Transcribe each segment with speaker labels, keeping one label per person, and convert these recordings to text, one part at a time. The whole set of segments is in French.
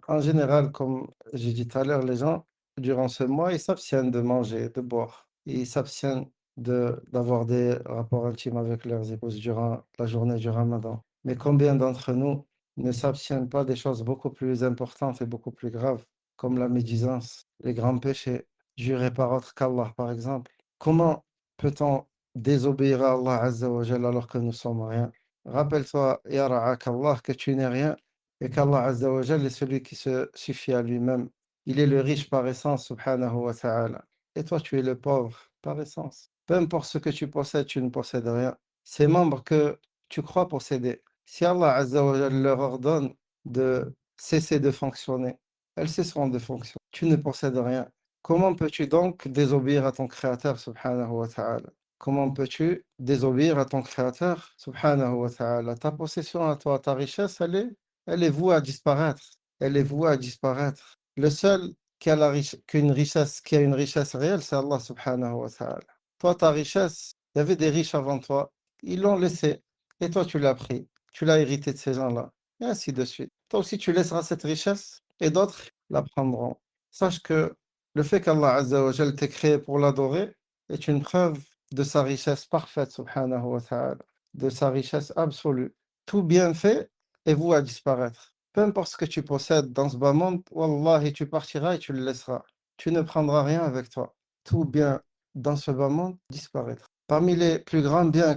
Speaker 1: En général, comme j'ai dit tout à l'heure, les gens, durant ce mois, ils s'abstiennent de manger, de boire. Ils s'abstiennent d'avoir des rapports intimes avec leurs épouses durant la journée du Ramadan. Mais combien d'entre nous ne s'abstiennent pas des choses beaucoup plus importantes et beaucoup plus graves, comme la médisance, les grands péchés, jurés par autre qu'Allah, par exemple? Comment peut-on désobéir à Allah Azza wa Jalla alors que nous sommes rien? Rappelle-toi, Ya Ra'ak Allah, que tu n'es rien et qu'Allah Azza wa Jal est celui qui se suffit à lui-même. Il est le riche par essence, subhanahu wa ta'ala. Et toi, tu es le pauvre par essence. Peu importe ce que tu possèdes, tu ne possèdes rien. Ces membres que tu crois posséder, si Allah Azza wa Jal leur ordonne de cesser de fonctionner, elles cesseront de fonctionner. Tu ne possèdes rien. Comment peux-tu donc désobéir à ton Créateur, subhanahu wa ta'ala? Comment peux-tu désobéir à ton Créateur, subhanahu wa ta'ala? Ta possession à toi, ta richesse, elle est vouée à disparaître. Elle est vouée à disparaître. Le seul qui a une richesse réelle, c'est Allah subhanahu wa ta'ala. Toi, ta richesse, il y avait des riches avant toi. Ils l'ont laissé. Et toi, tu l'as pris. Tu l'as hérité de ces gens-là. Et ainsi de suite. Toi aussi, tu laisseras cette richesse et d'autres la prendront. Sache que le fait qu'Allah Azza wa Jal t'ait créé pour l'adorer est une preuve de sa richesse parfaite, subhanahu wa ta'ala, de sa richesse absolue. Tout bienfait est voué à disparaître. Peu importe ce que tu possèdes dans ce bas monde, wallahi, tu partiras et tu le laisseras. Tu ne prendras rien avec toi. Tout bien dans ce bas monde disparaîtra. Parmi les plus grands biens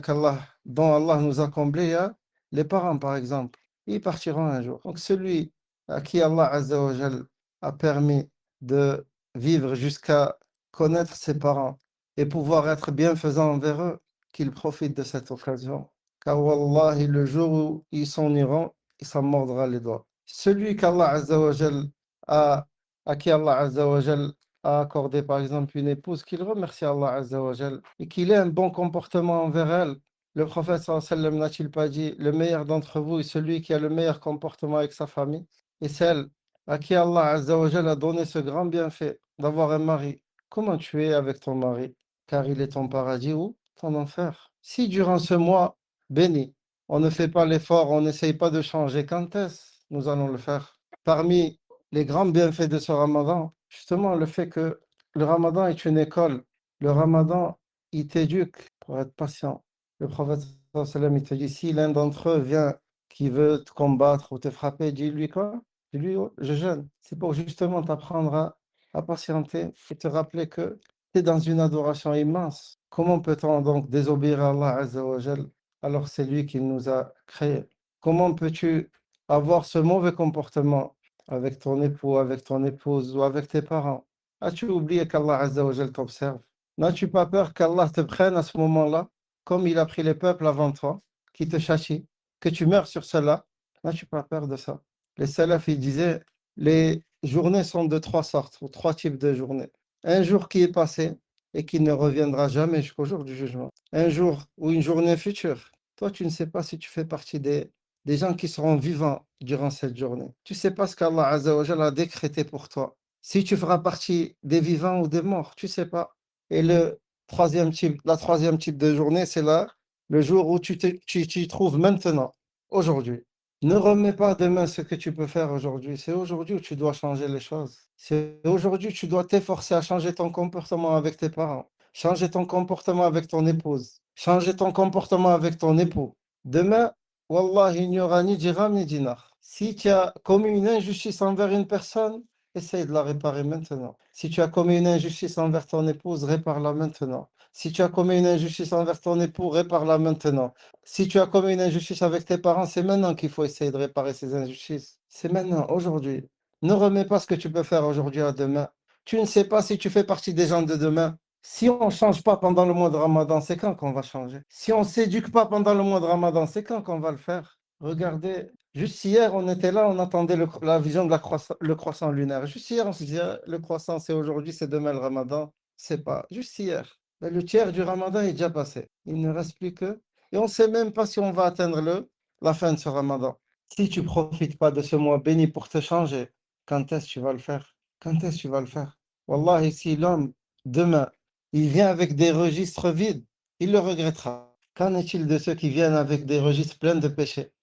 Speaker 1: dont Allah nous a comblés, il y a les parents, par exemple. Ils partiront un jour. Donc celui à qui Allah Azza wa Jal a permis de vivre jusqu'à connaître ses parents et pouvoir être bienfaisant envers eux, qu'il profite de cette occasion. Car wallahi, le jour où ils s'en iront, il s'en mordra les doigts. Celui qu'Allah Azza wa Jal a, à qui Allah Azza wa Jal a accordé par exemple une épouse, qu'il remercie Allah Azza wa Jal et qu'il ait un bon comportement envers elle. Le prophète sallallahu alayhi wa sallam n'a-t-il pas dit, le meilleur d'entre vous est celui qui a le meilleur comportement avec sa famille et celle à qui Allah Azza wa Jal a donné ce grand bienfait d'avoir un mari. Comment tu es avec ton mari? Car il est ton paradis ou ton enfer. Si durant ce mois béni, on ne fait pas l'effort, on n'essaye pas de changer, quand est-ce nous allons le faire? Parmi les grands bienfaits de ce Ramadan, justement le fait que le Ramadan est une école. Le Ramadan, il t'éduque pour être patient. Le prophète sallallahu alayhi wa sallam, il te dit, si l'un d'entre eux vient qui veut te combattre ou te frapper, dis-lui quoi? Dis-lui, oh, je jeûne. C'est pour justement t'apprendre à patienter et te rappeler que tu es dans une adoration immense. Comment peut-on donc désobéir à Allah Azza wa Jal alors c'est lui qui nous a créés? Comment peux-tu avoir ce mauvais comportement avec ton époux, avec ton épouse ou avec tes parents? As-tu oublié qu'Allah Azza wa Jal t'observe? N'as-tu pas peur qu'Allah te prenne à ce moment-là, comme il a pris les peuples avant toi, qui te châtie, que tu meurs sur cela? N'as-tu pas peur de ça? Les salafs, ils disaient, les journées sont de trois sortes, ou trois types de journées. Un jour qui est passé et qui ne reviendra jamais jusqu'au jour du jugement. Un jour ou une journée future. Toi, tu ne sais pas si tu fais partie des gens qui seront vivants durant cette journée. Tu ne sais pas ce qu'Allah Azza wa Jalla a décrété pour toi. Si tu feras partie des vivants ou des morts, tu ne sais pas. Et la troisième type de journée, c'est là, le jour où tu t'y trouves maintenant, aujourd'hui. Ne remets pas demain ce que tu peux faire aujourd'hui. C'est aujourd'hui où tu dois changer les choses. C'est aujourd'hui où tu dois t'efforcer à changer ton comportement avec tes parents, changer ton comportement avec ton épouse, changer ton comportement avec ton époux. Demain, Wallah, il n'y aura ni dirham ni dinar. Si tu as commis une injustice envers une personne, essaye de la réparer maintenant. Si tu as commis une injustice envers ton épouse, répare-la maintenant. Si tu as commis une injustice envers ton époux, répare-la maintenant. Si tu as commis une injustice avec tes parents, c'est maintenant qu'il faut essayer de réparer ces injustices. C'est maintenant, aujourd'hui. Ne remets pas ce que tu peux faire aujourd'hui à demain. Tu ne sais pas si tu fais partie des gens de demain. Si on ne change pas pendant le mois de Ramadan, c'est quand qu'on va changer? Si on ne s'éduque pas pendant le mois de Ramadan, c'est quand qu'on va le faire? Regardez, juste hier, on était là, on attendait la vision de le croissant lunaire. Juste hier, on se disait, le croissant, c'est aujourd'hui, c'est demain le Ramadan. C'est pas. Juste hier. Mais le tiers du Ramadan est déjà passé. Il ne reste plus que et on ne sait même pas si on va atteindre la fin de ce Ramadan. Si tu ne profites pas de ce mois béni pour te changer, quand est-ce que tu vas le faire? Quand est-ce que tu vas le faire? Wallahi, si l'homme, demain, il vient avec des registres vides, il le regrettera. Qu'en est-il de ceux qui viennent avec des registres pleins de péchés?